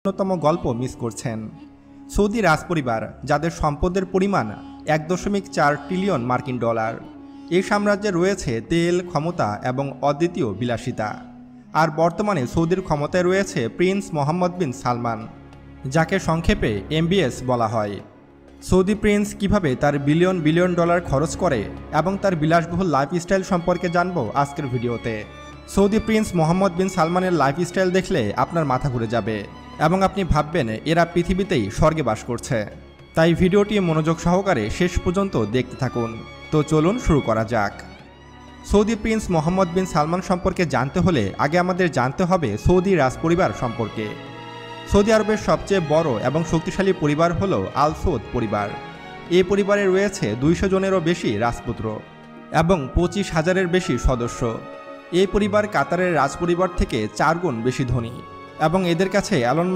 অন্যতম গল্প মিস করছেন। সৌদি রাজপরিবার, যাদের সম্পদের পরিমাণ 1.4 ট্রিলিয়ন মার্কিন ডলার। এই সাম্রাজ্যে রয়েছে তেল, ক্ষমতা এবং অদ্বিতীয় বিলাসিতা। আর বর্তমানে সৌদির ক্ষমতায় রয়েছে প্রিন্স মোহাম্মদ বিন সালমান, যাকে সংক্ষেপে MBS বলা হয়। সৌদি প্রিন্স কিভাবে তার বিলিয়ন বিলিয়ন ডলার খরচ করে এবং তার বিলাসবহুল লাইফস্টাইল সম্পর্কে জানবো আজকের ভিডিওতে। সৌদি প্রিন্স মোহাম্মদ বিন সালমানের লাইফস্টাইল দেখলে আপনার মাথা ঘুরে যাবে এবং আপনি ভাববেন এরা পৃথিবীতেই স্বর্গে বাস করছে। তাই ভিডিওটি মনোযোগ সহকারে শেষ পর্যন্ত দেখতে থাকুন। তো চলুন শুরু করা যাক। সৌদি প্রিন্স মোহাম্মদ বিন সালমান সম্পর্কে জানতে হলে আগে আমাদের জানতে হবে সৌদি রাজপরিবার সম্পর্কে। সৌদি আরবের সবচেয়ে বড় এবং শক্তিশালী পরিবার হল আল সৌদ পরিবার। এই পরিবারে রয়েছে 200 জনেরও বেশি রাজপুত্র এবং 25,000-এর বেশি সদস্য। এই পরিবার কাতারের রাজপরিবার থেকে 4 গুণ বেশি ধনী এবং এদের কাছে এলন